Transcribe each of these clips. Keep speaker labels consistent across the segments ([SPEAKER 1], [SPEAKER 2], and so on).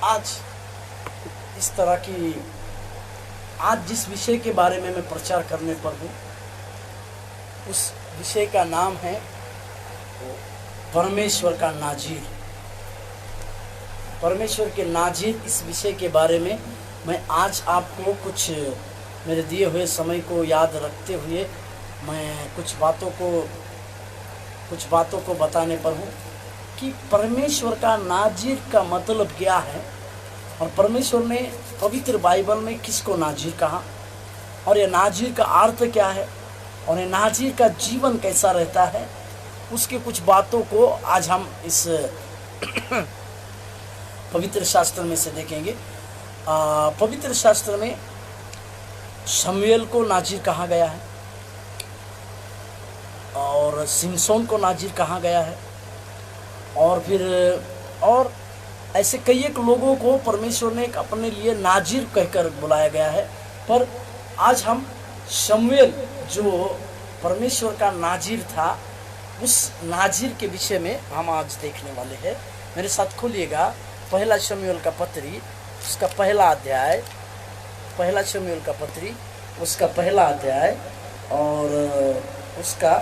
[SPEAKER 1] आज इस तरह की आज जिस विषय के बारे में मैं प्रचार करने पर हूँ उस विषय का नाम है परमेश्वर का नाज़ीर। परमेश्वर के नाज़ीर इस विषय के बारे में मैं आज आपको कुछ मेरे दिए हुए समय को याद रखते हुए मैं कुछ बातों को बताने पर हूँ कि परमेश्वर का नाज़ीर का मतलब क्या है और परमेश्वर ने पवित्र बाइबल में किसको नाज़ीर कहा और ये नाज़ीर का अर्थ क्या है और ये नाज़ीर का जीवन कैसा रहता है, उसके कुछ बातों को आज हम इस पवित्र शास्त्र में से देखेंगे। पवित्र शास्त्र में शमूएल को नाज़ीर कहा गया है और सिमसोन को नाज़ीर कहा गया है और ऐसे कई एक लोगों को परमेश्वर ने अपने लिए नाज़ीर कहकर बुलाया गया है। पर आज हम शमूएल जो परमेश्वर का नाज़ीर था उस नाज़ीर के विषय में हम आज देखने वाले हैं। मेरे साथ खोलिएगा पहला शमूएल का पत्री उसका पहला अध्याय, पहला शमूएल का पत्री उसका पहला अध्याय और उसका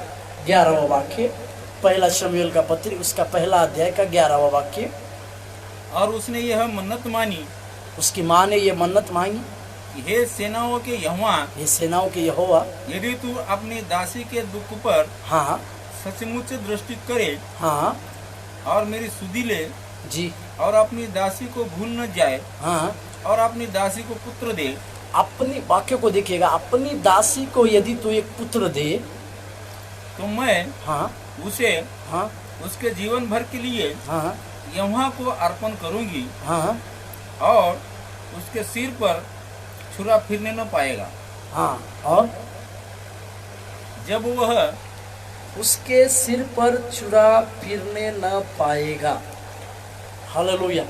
[SPEAKER 1] 11वां वाक्य। पहला शमूएल का पत्री उसका पहला अध्याय का 11वां वाक्य।
[SPEAKER 2] और उसने यह मन्नत मानी,
[SPEAKER 1] उसकी माँ ने यह मन्नत मांगी
[SPEAKER 2] कि हे सेनाओं के यहोवा,
[SPEAKER 1] हे सेनाओं के यहोवा,
[SPEAKER 2] यदि तू अपनी दासी के दुख पर
[SPEAKER 1] हाँ
[SPEAKER 2] सचमुच दृष्टि करे
[SPEAKER 1] हाँ
[SPEAKER 2] और मेरी सुधि ले
[SPEAKER 1] जी
[SPEAKER 2] और अपनी दासी को भूल न जाए
[SPEAKER 1] हाँ
[SPEAKER 2] और अपनी दासी को पुत्र दे।
[SPEAKER 1] अपनी वाक्य को देखिएगा, अपनी दासी को यदि तू एक पुत्र दे
[SPEAKER 2] तो मैं
[SPEAKER 1] हाँ
[SPEAKER 2] उसे
[SPEAKER 1] हाँ
[SPEAKER 2] उसके जीवन भर के लिए
[SPEAKER 1] हाँ
[SPEAKER 2] यहोवा को अर्पण करूंगी
[SPEAKER 1] हाँ
[SPEAKER 2] और उसके सिर पर छुरा फिरने न पाएगा।
[SPEAKER 1] हाँ और
[SPEAKER 2] जब वह
[SPEAKER 1] उसके सिर पर छुरा फिरने न पाएगा। हालेलुया।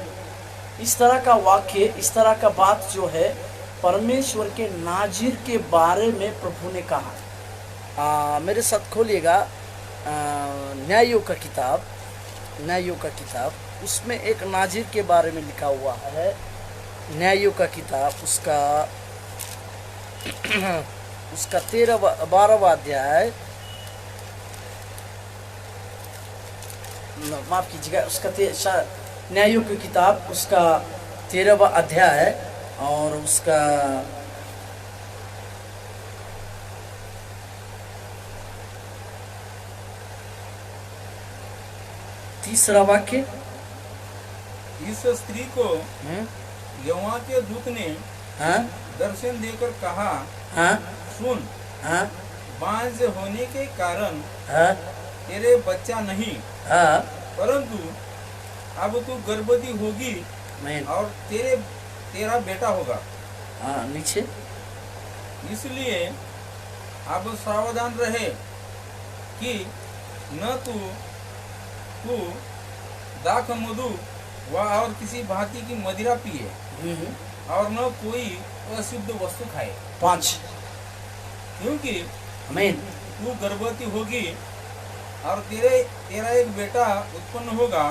[SPEAKER 1] इस तरह का वाक्य, इस तरह का बात जो है परमेश्वर के नाज़ीर के बारे में प्रभु ने कहा। मेरे साथ खोलिएगा न्यायों का किताब, न्यायों का किताब उसमें एक नाज़ीर के बारे में लिखा हुआ है। न्यायों का किताब उसका 12वां अध्याय, माफ कीजिएगा, उसका न्यायों की किताब उसका 13वां अध्याय और उसका 3रा वाक्य।
[SPEAKER 2] इस स्त्री को यहोवा के दूत ने
[SPEAKER 1] हाँ
[SPEAKER 2] दर्शन देकर कहा,
[SPEAKER 1] हाँ
[SPEAKER 2] सुन,
[SPEAKER 1] हाँ
[SPEAKER 2] बांझ होने के कारण
[SPEAKER 1] हाँ
[SPEAKER 2] तेरे बच्चा नहीं,
[SPEAKER 1] हाँ
[SPEAKER 2] परंतु अब तू गर्भवती होगी और तेरा बेटा होगा।
[SPEAKER 1] हाँ नीचे,
[SPEAKER 2] इसलिए अब सावधान रहे कि न तू दाख मधु व और किसी भांति की मदिरा पिए और न कोई अशुद्ध वस्तु खाए।
[SPEAKER 1] 5
[SPEAKER 2] क्योंकि
[SPEAKER 1] आमीन।
[SPEAKER 2] तू गर्भवती होगी और तेरा एक बेटा उत्पन्न होगा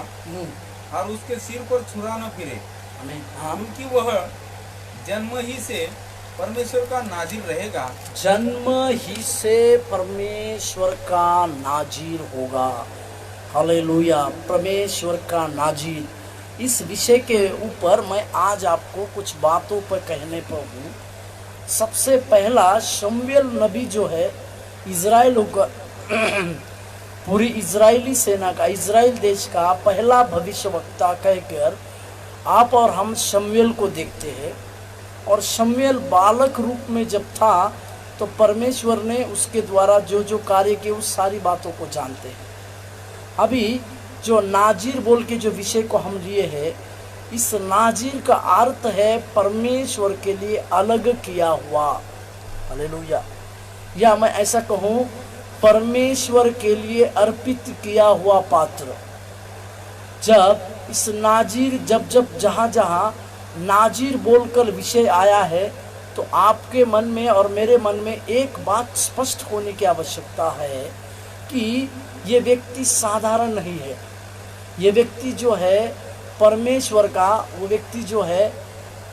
[SPEAKER 2] और उसके सिर पर छुरा न फिरे, क्योंकि वह जन्म ही से परमेश्वर का नाज़ीर रहेगा।
[SPEAKER 1] जन्म ही से परमेश्वर का नाज़ीर होगा। हालेलुया। परमेश्वर का नाज़ीर, इस विषय के ऊपर मैं आज आपको कुछ बातों पर कहने पर हूँ। सबसे पहला शमूएल नबी जो है इज़राइल का पूरी इज़राइली सेना का, इज़राइल देश का पहला भविष्यवक्ता कहकर आप और हम शमूएल को देखते हैं। और शमूएल बालक रूप में जब था तो परमेश्वर ने उसके द्वारा जो जो कार्य किए उस सारी बातों को जानते हैं। अभी जो नाज़ीर बोल के जो विषय को हम लिए हैं, इस नाज़ीर का अर्थ है परमेश्वर के लिए अलग किया हुआ। हालेलुया। या मैं ऐसा कहूँ, परमेश्वर के लिए अर्पित किया हुआ पात्र। जब इस नाज़ीर जब जहाँ जहाँ नाज़ीर बोलकर विषय आया है तो आपके मन में और मेरे मन में एक बात स्पष्ट होने की आवश्यकता है कि ये व्यक्ति साधारण नहीं है। ये व्यक्ति जो है परमेश्वर का वो व्यक्ति जो है,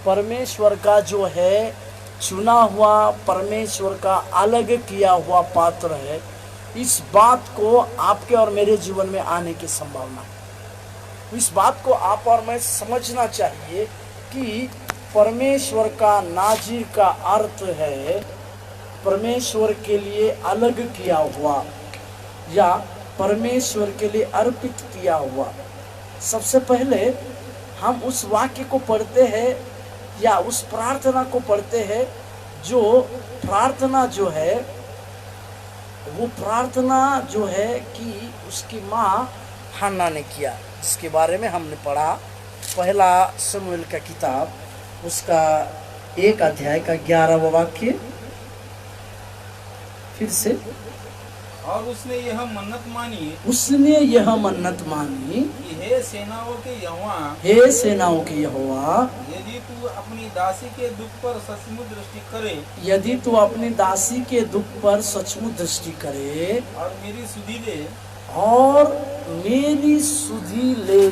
[SPEAKER 1] परमेश्वर का जो है चुना हुआ, परमेश्वर का अलग किया हुआ पात्र है। इस बात को आपके और मेरे जीवन में आने की संभावना है। इस बात को आप और मैं समझना चाहिए कि परमेश्वर का नाज़ीर का अर्थ है परमेश्वर के लिए अलग किया हुआ या परमेश्वर के लिए अर्पित किया हुआ। सबसे पहले हम उस वाक्य को पढ़ते हैं या उस प्रार्थना को पढ़ते हैं, जो प्रार्थना जो है वो प्रार्थना जो है कि उसकी माँ हन्ना ने किया, जिसके बारे में हमने पढ़ा पहला शमूएल का किताब उसका 1 अध्याय का 11वां वाक्य। फिर से,
[SPEAKER 2] और उसने यह मन्नत मानी,
[SPEAKER 1] उसने यह मन्नत मानी
[SPEAKER 2] कि हे सेनाओं के यहोवा,
[SPEAKER 1] हे सेनाओं के यहोवा,
[SPEAKER 2] यदि तू अपनी दासी के दुख पर सचमुच दृष्टि करे,
[SPEAKER 1] यदि तू अपनी दासी के दुख पर सचमुच दृष्टि करे
[SPEAKER 2] और मेरी सुधि ले,
[SPEAKER 1] और मेरी सुधि ले,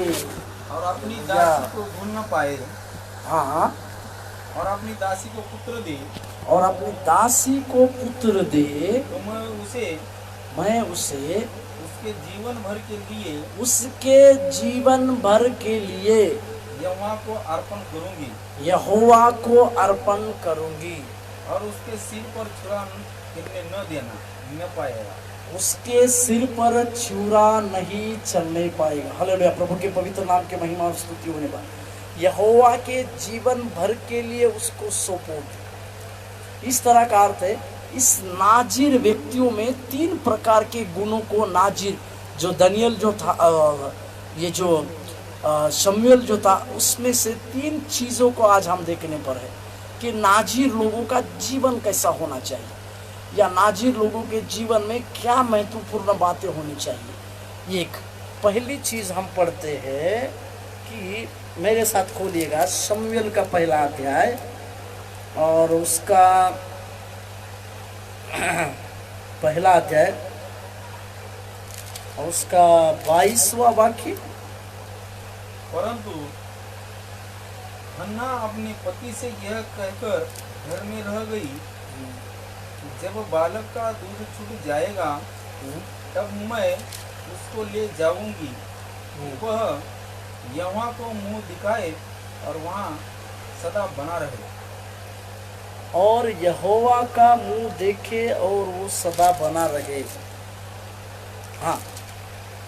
[SPEAKER 2] और अपनी दासी को भूल न पाए,
[SPEAKER 1] हाँ,
[SPEAKER 2] और अपनी दासी को पुत्र दे,
[SPEAKER 1] और अपनी दासी को पुत्र दे,
[SPEAKER 2] तो मैं उसे उसके जीवन भर के लिए,
[SPEAKER 1] उसके जीवन भर के लिए
[SPEAKER 2] यहोवा को अर्पण करूंगी,
[SPEAKER 1] यहोवा को अर्पण करूंगी,
[SPEAKER 2] और उसके सिर पर छुरा गिरने न देना, न पाएगा,
[SPEAKER 1] उसके सिर पर छुरा नहीं चलने पाएगा। हालेलुया, प्रभु के पवित्र नाम के महिमा और स्तुति होने पाए। यहोवा के जीवन भर के लिए उसको सौंपोगे। इस तरह का अर्थ है। इस नाजिर व्यक्तियों में 3 प्रकार के गुणों को नाजिर, जो दानियल जो था, ये जो शमूएल जो था, उसमें से 3 चीज़ों को आज हम देखने पर है कि नाजिर लोगों का जीवन कैसा होना चाहिए या नाजिर लोगों के जीवन में क्या महत्वपूर्ण बातें होनी चाहिए। एक पहली चीज़ हम पढ़ते हैं कि मेरे साथ खोलिएगा शमूएल का पहला अध्याय और उसका पहला अध्याय और उसका 22वां वाक्य।
[SPEAKER 2] परंतु हन्ना अपने पति से यह कहकर घर में रह गई, जब बालक का दूध छूट जाएगा तब मैं उसको ले जाऊंगी, वह यहोवा को मुंह दिखाए और वहाँ सदा बना रहे,
[SPEAKER 1] और यहोवा का मुंह देखे और वो सदा बना रहे। हाँ,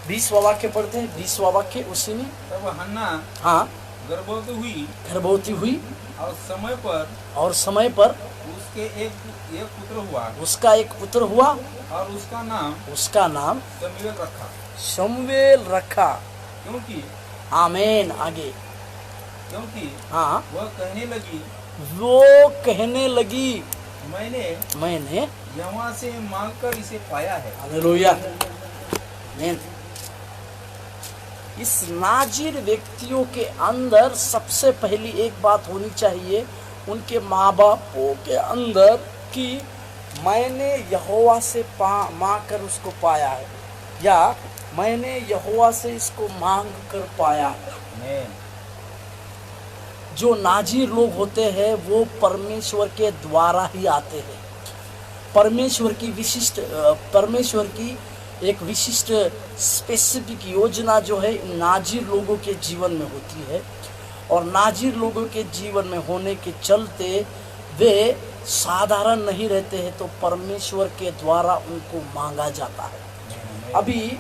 [SPEAKER 1] 20वां वाक्य पढ़ते हैं। 20वां वाक्य उसी में।
[SPEAKER 2] तब हन्ना
[SPEAKER 1] हाँ
[SPEAKER 2] गर्भवती हुई और समय पर उसके एक पुत्र हुआ और उसका नाम
[SPEAKER 1] शमूएल रखा।
[SPEAKER 2] क्योंकि
[SPEAKER 1] आमीन। आगे,
[SPEAKER 2] क्योंकि
[SPEAKER 1] हाँ,
[SPEAKER 2] वो
[SPEAKER 1] कहने लगी मैंने
[SPEAKER 2] यहोवा से मांगकर इसे पाया है।
[SPEAKER 1] हालेलुया, आमीन। इस नाजिर व्यक्तियों के अंदर सबसे पहली एक बात होनी चाहिए उनके माँ बापों के अंदर कि मैंने यहोवा से मांग कर उसको पाया है या मैंने यहोवा से इसको मांग कर पाया है। जो नाजिर लोग होते हैं वो परमेश्वर के द्वारा ही आते हैं। परमेश्वर की एक विशिष्ट स्पेसिफिक योजना जो है नाजिर लोगों के जीवन में होती है, और नाजिर लोगों के जीवन में होने के चलते वे साधारण नहीं रहते हैं, तो परमेश्वर के द्वारा उनको मांगा जाता है। अभी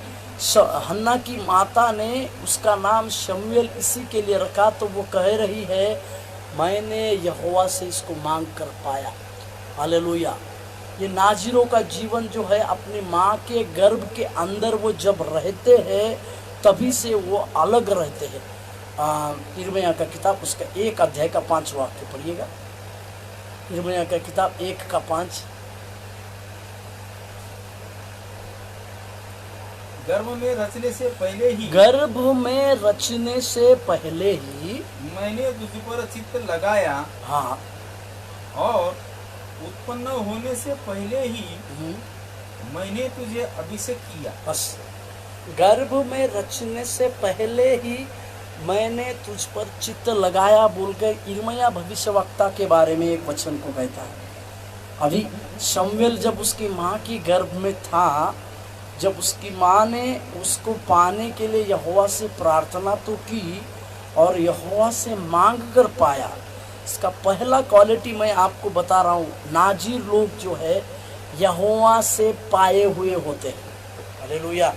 [SPEAKER 1] हन्ना की माता ने उसका नाम शमूएल इसी के लिए रखा, तो वो कह रही है मैंने यहोवा से इसको मांग कर पाया। हालेलुया। ये नाजिरों का जीवन जो है अपनी माँ के गर्भ के अंदर वो जब रहते हैं तभी से वो अलग रहते हैं। यिर्मयाह का किताब उसका 1 अध्याय का 5 वाक्य पढ़िएगा। यिर्मयाह का किताब 1 का 5।
[SPEAKER 2] गर्भ में रचने से पहले ही मैंने तुझ पर चित्त लगाया।
[SPEAKER 1] हाँ,
[SPEAKER 2] और उत्पन्न होने से पहले ही मैंने तुझे अभिषेक किया।
[SPEAKER 1] बस, गर्भ में रचने से पहले ही मैंने तुझ पर चित्त लगाया बोलकर यिर्मयाह भविष्यवक्ता के बारे में एक वचन को कहता है। अभी शमूएल जब उसकी माँ की गर्भ में था, जब उसकी माँ ने उसको पाने के लिए यहोवा से प्रार्थना तो की और यहोवा से मांग कर पाया। इसका पहला क्वालिटी मैं आपको बता रहा हूँ, नाजीर लोग जो है यहोवा से पाए हुए होते हैं। हालेलुया।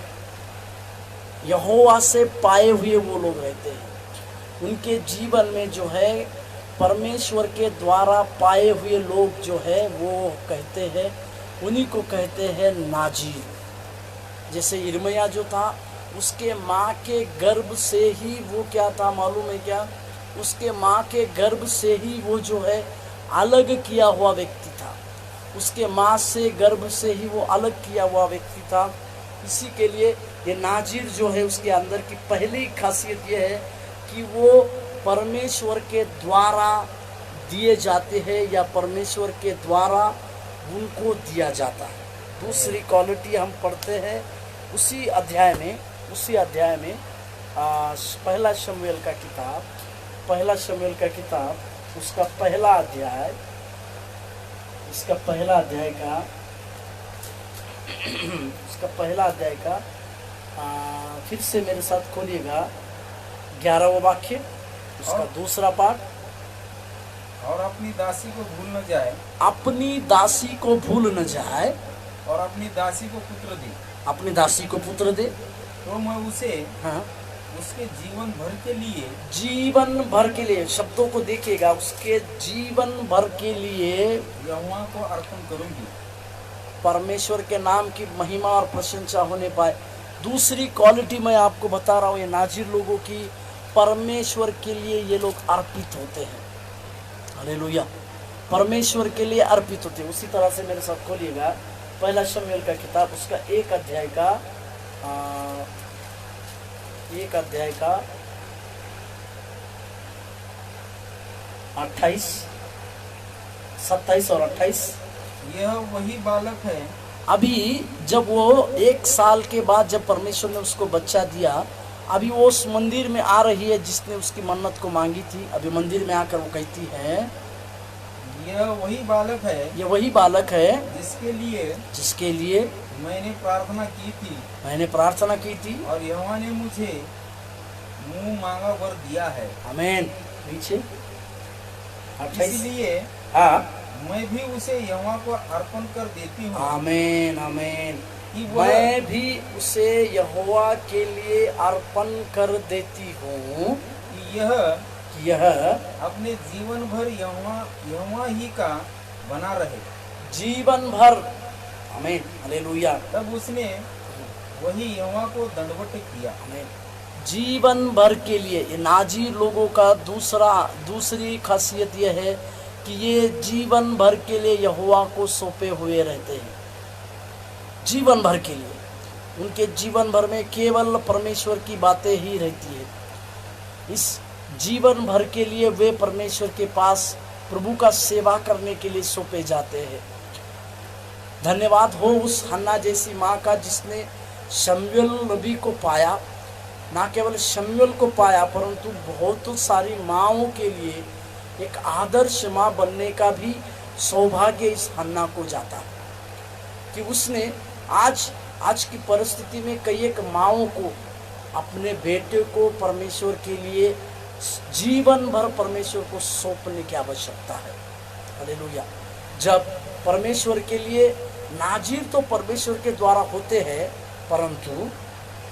[SPEAKER 1] यहोवा से पाए हुए वो लोग रहते हैं। उनके जीवन में जो है परमेश्वर के द्वारा पाए हुए लोग जो है वो कहते हैं, उन्हीं को कहते हैं नाजीर। जैसे यिर्मयाह जो था, उसके माँ के गर्भ से ही वो क्या था मालूम है क्या? उसके माँ के गर्भ से ही वो जो है अलग किया हुआ व्यक्ति था। उसके माँ से गर्भ से ही वो अलग किया हुआ व्यक्ति था। इसी के लिए ये नाजीर जो है उसके अंदर की पहली खासियत ये है कि वो परमेश्वर के द्वारा दिए जाते हैं या परमेश्वर के द्वारा उनको दिया जाता है। दूसरी क्वालिटी हम पढ़ते हैं उसी अध्याय में पहला शमूएल का किताब उसका पहला अध्याय का फिर से मेरे साथ खोलिएगा 11वां वाक्य, उसका दूसरा पाठ।
[SPEAKER 2] और अपनी दासी को भूल न जाए, और अपनी दासी को पुत्र दे, तो मैं उसे उसके जीवन भर के लिए शब्दों को देखिएगा, उसके जीवन भर के लिए
[SPEAKER 1] यहोवा को अर्पण करूंगी। परमेश्वर के नाम की महिमा और प्रशंसा होने पाए। दूसरी क्वालिटी मैं आपको बता रहा हूँ, ये नाजीर लोगों की, परमेश्वर के लिए ये लोग अर्पित होते हैं। हालेलुया। परमेश्वर के लिए अर्पित होते हैं। उसी तरह से मेरे साथ खोलिएगा पहला शमूएल का किताब, उसका एक अध्याय का 28, 27 और 28।
[SPEAKER 2] यह वही बालक है।
[SPEAKER 1] अभी जब वो 1 साल के बाद जब परमेश्वर ने उसको बच्चा दिया, अभी वो उस मंदिर में आ रही है जिसने उसकी मन्नत को मांगी थी। अभी मंदिर में आकर वो कहती है
[SPEAKER 2] यह वही बालक है
[SPEAKER 1] जिसके लिए
[SPEAKER 2] मैंने प्रार्थना की थी और यहोवा ने मुझे मुंह मांगा वर दिया है।
[SPEAKER 1] आमीन। नीचे
[SPEAKER 2] इसलिए मैं भी उसे यहोवा को अर्पण कर देती हूँ।
[SPEAKER 1] आमीन आमीन। मैं भी उसे यहोवा के लिए अर्पण कर देती हूँ
[SPEAKER 2] कि
[SPEAKER 1] यह
[SPEAKER 2] अपने जीवन भर यहोवा ही का बना रहे।
[SPEAKER 1] जीवन भर। आमीन हालेलुया।
[SPEAKER 2] तब उसने वही यहोवा को दंडवत किया।
[SPEAKER 1] आमीन। जीवन भर के लिए ये नाजीर लोगों का दूसरी खासियत यह है कि ये जीवन भर के लिए यहोवा को सौंपे हुए रहते हैं। जीवन भर के लिए उनके जीवन भर में केवल परमेश्वर की बातें ही रहती है। इस जीवन भर के लिए वे परमेश्वर के पास प्रभु का सेवा करने के लिए सौंपे जाते हैं। धन्यवाद हो उस हन्ना जैसी माँ का जिसने शमूएल नबी को पाया। ना केवल शमूएल को पाया परंतु बहुत सारी माँओं के लिए एक आदर्श माँ बनने का भी सौभाग्य इस हन्ना को जाता है कि उसने आज की परिस्थिति में कई एक माँओं को अपने बेटे को परमेश्वर के लिए जीवन भर परमेश्वर को सौंपने की आवश्यकता है। हालेलुया। जब परमेश्वर के लिए नाजीर तो परमेश्वर के द्वारा होते हैं परंतु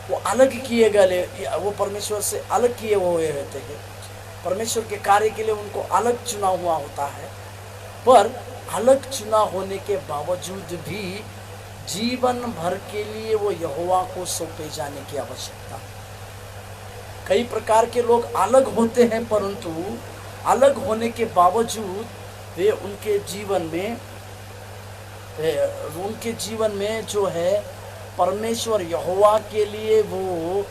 [SPEAKER 1] वो अलग किए गए, वो परमेश्वर से अलग किए हुए रहते हैं। परमेश्वर के कार्य के लिए उनको अलग चुना हुआ होता है, पर अलग चुना होने के बावजूद भी जीवन भर के लिए वो यहोवा को सौंपे जाने की आवश्यकता है। कई प्रकार के लोग अलग होते हैं परंतु अलग होने के बावजूद वे उनके जीवन में जो है परमेश्वर यहोवा के लिए वो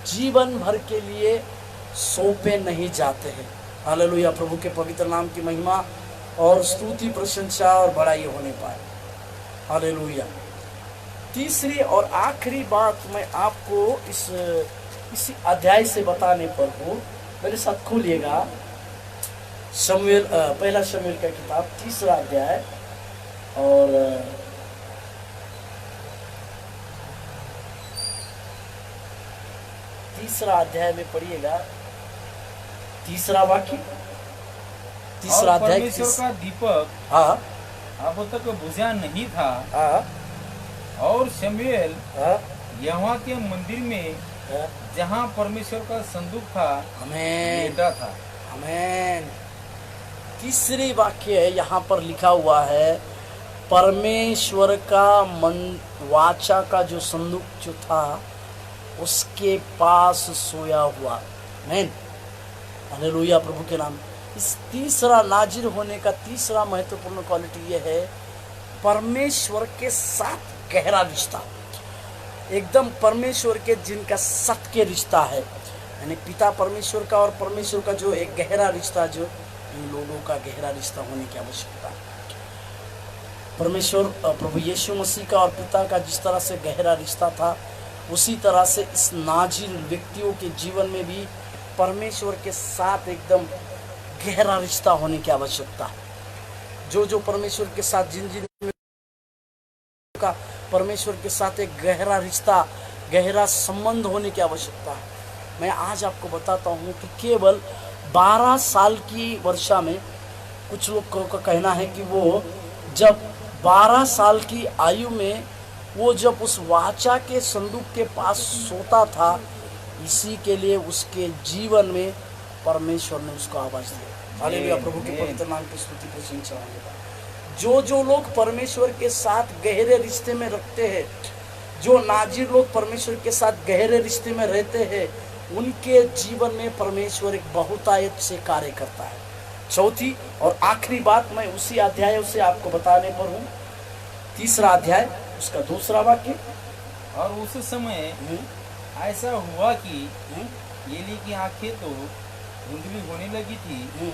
[SPEAKER 1] जीवन भर के लिए सौंपे नहीं जाते हैं। हालेलुया। प्रभु के पवित्र नाम की महिमा और स्तुति प्रशंसा और बड़ाई होने पाए। हालेलुया। तीसरी और आखिरी बात मैं आपको इस इसी अध्याय से बताने पर हो। मेरे साथ खोलिएगा शमूएल, पहला शमूएल का किताब 3रा अध्याय और 3रा अध्याय में पढ़िएगा 3रा वाक्य, 3रा अध्याय।
[SPEAKER 2] परमेश्वर का दीपक
[SPEAKER 1] हाँ
[SPEAKER 2] अब तक बुझा नहीं था।
[SPEAKER 1] हाँ
[SPEAKER 2] और शमूएल
[SPEAKER 1] हाँ
[SPEAKER 2] यहोवा के मंदिर में जहाँ परमेश्वर का संदूक था
[SPEAKER 1] आमेन
[SPEAKER 2] लेटा था।
[SPEAKER 1] आमेन। 3री वाक्य है, यहाँ पर लिखा हुआ है परमेश्वर का वाचा का जो संदूक जो था उसके पास सोया हुआ। आमेन हालेलुया प्रभु के नाम। इस 3रा नाजिर होने का 3रा महत्वपूर्ण क्वालिटी ये है परमेश्वर के साथ गहरा रिश्ता, एकदम परमेश्वर के जिनका सत्य रिश्ता है, यानी पिता परमेश्वर का और परमेश्वर का जो एक गहरा रिश्ता, जो इन लोगों का गहरा रिश्ता होने की आवश्यकता है। परमेश्वर प्रभु यीशु मसीह का और पिता का जिस तरह से गहरा रिश्ता था, उसी तरह से इस नाजिर व्यक्तियों के जीवन में भी परमेश्वर के साथ एकदम गहरा रिश्ता होने की आवश्यकता है। जो परमेश्वर के साथ जिन का परमेश्वर के साथ एक गहरा रिश्ता, गहरा संबंध होने की आवश्यकता है। मैं आज आपको बताता हूँ कि केवल 12 साल की वर्षा में, कुछ लोग का कहना है कि वो जब 12 साल की आयु में वो जब उस वाचा के संदूक के पास सोता था, इसी के लिए उसके जीवन में परमेश्वर ने उसको आवाज दी। हालेलुया प्रभु के पवित्र नाम की स्तुति प्रशंसा होगा। जो लोग परमेश्वर के साथ गहरे रिश्ते में रखते हैं, जो नाजिर लोग परमेश्वर के साथ गहरे रिश्ते में रहते हैं, उनके जीवन में परमेश्वर एक बहुतायत से कार्य करता है। चौथी और आखिरी बात मैं उसी अध्याय से आपको बताने पर हूँ, 3रा अध्याय उसका 2रा वाक्य।
[SPEAKER 2] और उस समय ऐसा हुआ कि एली की आंखें तो धुंधली होने लगी थी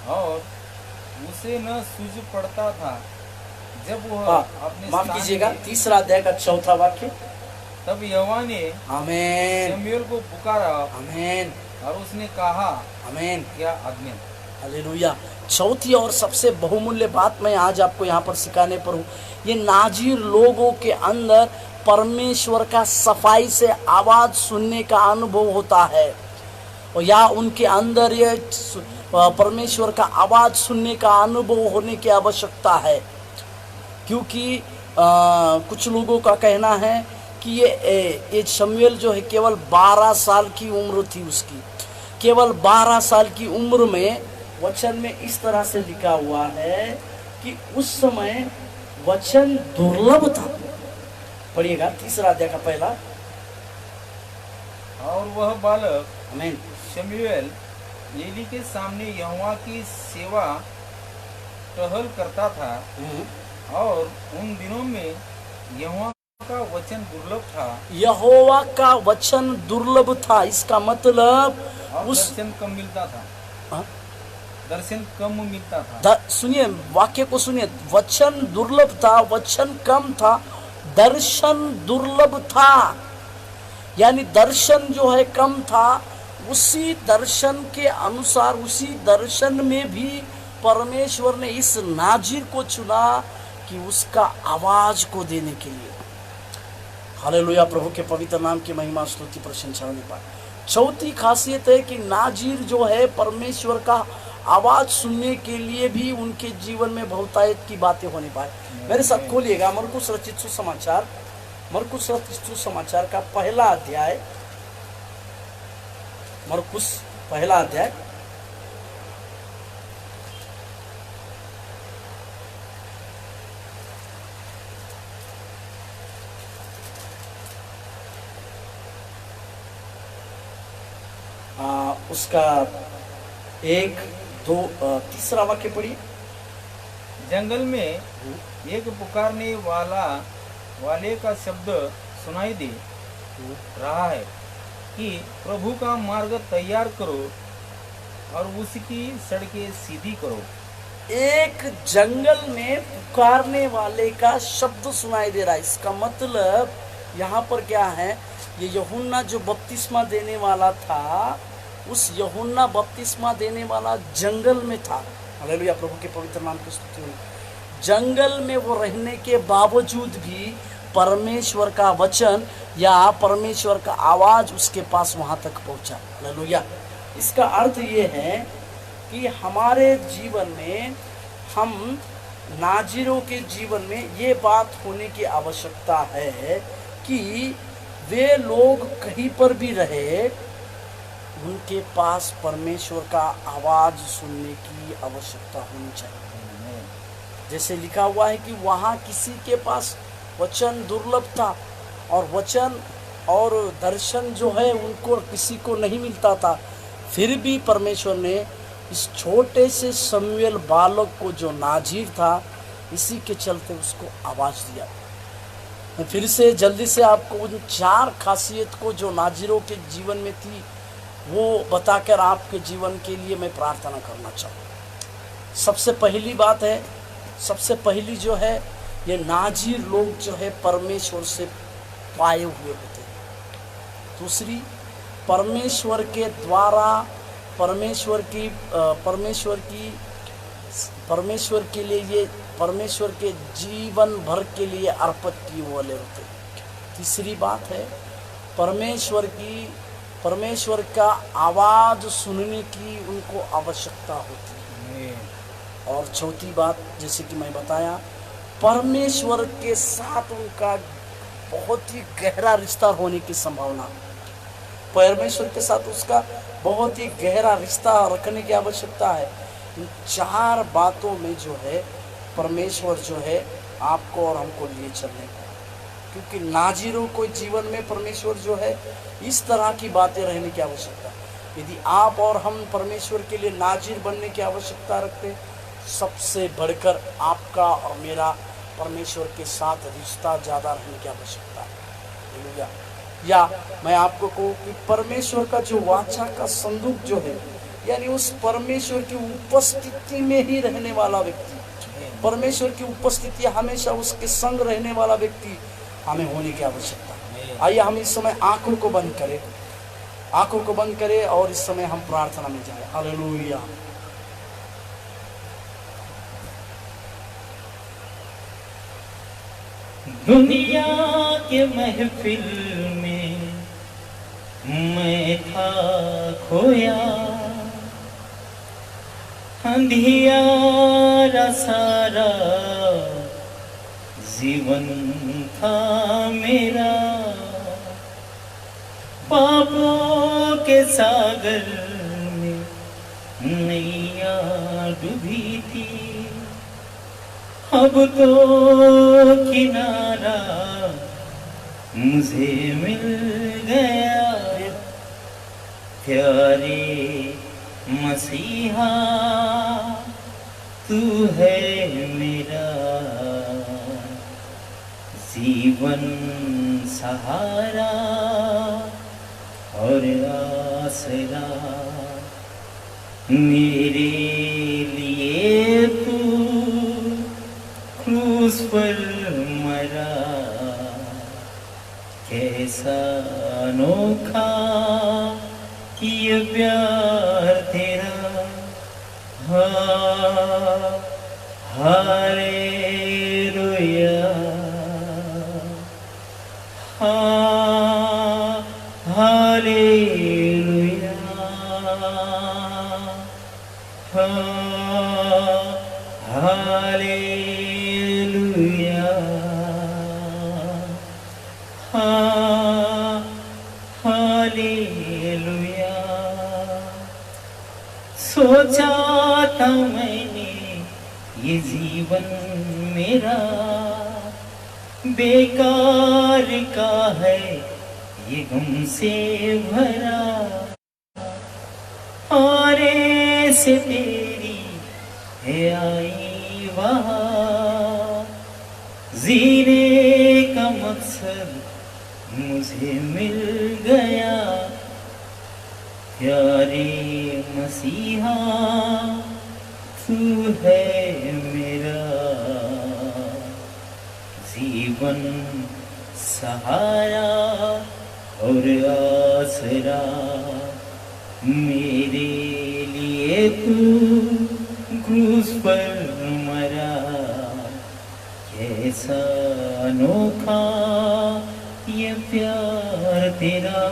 [SPEAKER 2] और उसे न सूझ पड़ता था। जब वह अपने
[SPEAKER 1] माफ कीजिएगा 3रा अध्याय का 4था वाक्य।
[SPEAKER 2] तब यहोवा ने
[SPEAKER 1] आमेन
[SPEAKER 2] शमूएल को पुकारा,
[SPEAKER 1] आमेन,
[SPEAKER 2] और उसने कहा
[SPEAKER 1] आमेन,
[SPEAKER 2] क्या आदमी।
[SPEAKER 1] हालेलुया। चौथी और सबसे बहुमूल्य बात मैं आज आपको यहाँ पर सिखाने पर हूँ, ये नाजिर लोगों के अंदर परमेश्वर का सफाई से आवाज सुनने का अनुभव होता है, और या उनके अंदर ये परमेश्वर का आवाज सुनने का अनुभव होने की आवश्यकता है। क्योंकि कुछ लोगों का कहना है कि ये शमूएल जो है केवल 12 साल की उम्र थी उसकी। केवल 12 साल की उम्र में वचन में इस तरह से लिखा हुआ है कि उस समय वचन दुर्लभ था। पढ़िएगा 3रा अध्याय का 1।
[SPEAKER 2] और वह बालक
[SPEAKER 1] आमीन
[SPEAKER 2] शमूएल एली के सामने यहोवा की सेवा टहल करता था, और उन दिनों में यहोवा का वचन दुर्लभ था।
[SPEAKER 1] यहोवा का वचन दुर्लभ था, इसका मतलब
[SPEAKER 2] दर्शन कम मिलता था।
[SPEAKER 1] हाँ?
[SPEAKER 2] दर्शन कम मिलता था।
[SPEAKER 1] सुनिए वाक्य को सुनिए, वचन दुर्लभ था, वचन कम था, दर्शन दुर्लभ था, यानी दर्शन जो है कम था। उसी दर्शन के अनुसार, उसी दर्शन में भी परमेश्वर ने इस नाजिर को चुना कि उसका आवाज को देने के लिए। हालेलुया प्रभु के पवित्र नाम की महिमा स्तुति प्रशंसा होने पाए। चौथी खासियत है कि नाजिर जो है परमेश्वर का आवाज सुनने के लिए भी उनके जीवन में बहुतायत की बातें होने पाए। मेरे साथ खोलिएगा मरकुस रचित सुसमाचार, मरकुस रचित सुसमाचार का 1 अध्याय, मरकुस 1 अध्याय उसका 1, 2, 3रा वाक्य पढ़िए।
[SPEAKER 2] जंगल में एक पुकारने वाले का शब्द सुनाई दे रहा है कि प्रभु का मार्ग तैयार करो और उसकी सड़कें सीधी करो।
[SPEAKER 1] एक जंगल में पुकारने वाले का शब्द सुनाई दे रहा है। इसका मतलब यहाँ पर क्या है, ये यूहन्ना जो बपतिस्मा देने वाला था, उस यूहन्ना बपतिस्मा देने वाला जंगल में था। हालेलुया, प्रभु के पवित्र नाम की स्तुति हो। जंगल में वो रहने के बावजूद भी परमेश्वर का वचन या परमेश्वर का आवाज उसके पास वहां तक पहुंचा। हालेलुया। इसका अर्थ ये है कि हमारे जीवन में, हम नाजिरों के जीवन में ये बात होने की आवश्यकता है कि वे लोग कहीं पर भी रहे, उनके पास परमेश्वर का आवाज सुनने की आवश्यकता होनी चाहिए। जैसे लिखा हुआ है कि वहाँ किसी के पास वचन दुर्लभ था, और वचन और दर्शन जो है उनको किसी को नहीं मिलता था, फिर भी परमेश्वर ने इस छोटे से शमूएल बालक को जो नाजीर था, इसी के चलते उसको आवाज़ दिया। मैं फिर से जल्दी से आपको उन 4 खासियत को जो नाजीरों के जीवन में थी वो बताकर आपके जीवन के लिए मैं प्रार्थना करना चाहूँ। सबसे पहली बात है, सबसे पहली जो है, ये नाजीर लोग जो है परमेश्वर से पाए हुए होते हैं। दूसरी, परमेश्वर के द्वारा परमेश्वर के लिए ये परमेश्वर के जीवन भर के लिए अर्पित किए वाले होते हैं। तीसरी बात है, परमेश्वर का आवाज सुनने की उनको आवश्यकता होती है। और चौथी बात, जैसे कि मैं बताया, परमेश्वर के साथ उनका बहुत ही गहरा रिश्ता होने की संभावना। परमेश्वर के साथ उसका बहुत ही गहरा रिश्ता रखने की आवश्यकता है। इन 4 बातों में जो है परमेश्वर जो है आपको और हमको लिए चलने को, क्योंकि नाजीरों को जीवन में परमेश्वर जो है इस तरह की बातें रहने की आवश्यकता। यदि आप और हम परमेश्वर के लिए नाजीर बनने की आवश्यकता रखते, सबसे बढ़कर आपका और मेरा परमेश्वर के साथ रिश्ता ज़्यादा रहने की आवश्यकता है। या मैं आपको कहूँ कि परमेश्वर का जो वाचा का संदूक जो है, यानी उस परमेश्वर की उपस्थिति में ही रहने वाला व्यक्ति, परमेश्वर की उपस्थिति हमेशा उसके संग रहने वाला व्यक्ति हमें होने की आवश्यकता है। आइए हम इस समय आंखों को बंद करें और इस समय हम प्रार्थना में जाएं। हालेलुया।
[SPEAKER 3] दुनिया के महफिल में मैं था खोया, अंधियारा सारा जीवन था मेरा, पापों के सागर में नैया डूबी थी, अब तो किनारा मुझे मिल गया। प्यारे मसीहा तू है मेरा जीवन सहारा और आसरा, मेरे लिए तू क्रूस पर मरा, कैसा अनोखा ये प्यार तेरा। Hallelujah, hallelujah, hallelujah, hallelujah. सोचा था मैंने ये जीवन मेरा बेकार का है, ये गम से भरा, और से तेरी है आई वहाँ, जीने का मकसद मुझे मिल गया। प्यारे मसीहा तू है मेरा जीवन सहारा और आसरा मेरे लिए तू क्रूस पर मरा। कैसा अनोखा ये प्यार तेरा,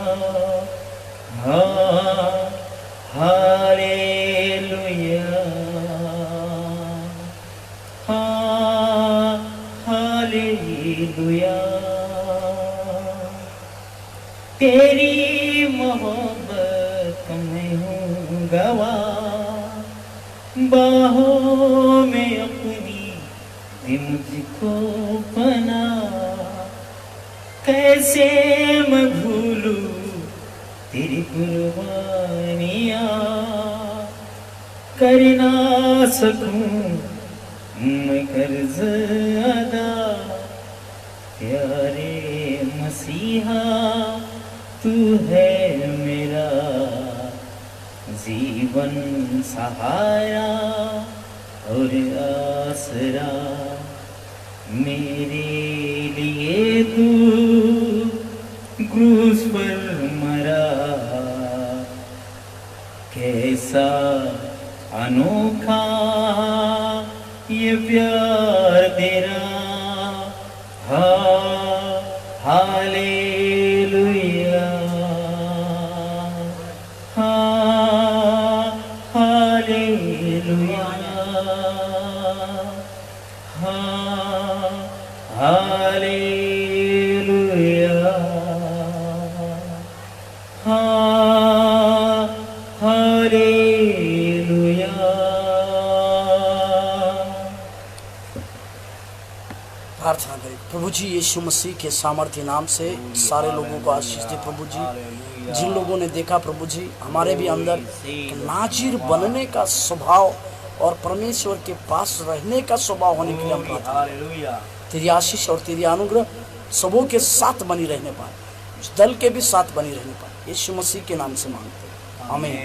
[SPEAKER 3] हालेलुया, हालेलुया। तेरी मोहब्बत में हूँ गवाह, बाहों में अपनी दे मुझको पना। कैसे मैं भूलूं तेरी कुर्बानियाँ, कर ना सकूं मैं कर्ज अदा। प्यारे मसीहा तू है मेरा जीवन सहारा और आसरा। मेरे लिए तू क्रूस पर मरा। कैसा अनोखा ये प्यार तेरा, हालेलुया, हालेलुया, हालेलुया, हालेलुया।
[SPEAKER 1] प्रार्थना करें। प्रभु जी यीशु मसीह के सामर्थ्य नाम से सारे लोगों को आशीष दे प्रभु जी। जिन लोगों ने देखा प्रभु जी हमारे भी अंदर नाजिर बनने का स्वभाव और परमेश्वर के पास रहने का स्वभाव होने के लिए हम प्रार्थना करते हैं। तेरी आशीष और तेरी अनुग्रह सबों के साथ बनी रहने पाए, दल के भी साथ बनी रहने पाए, यीशु मसीह के नाम से मांगते हैं, आमीन।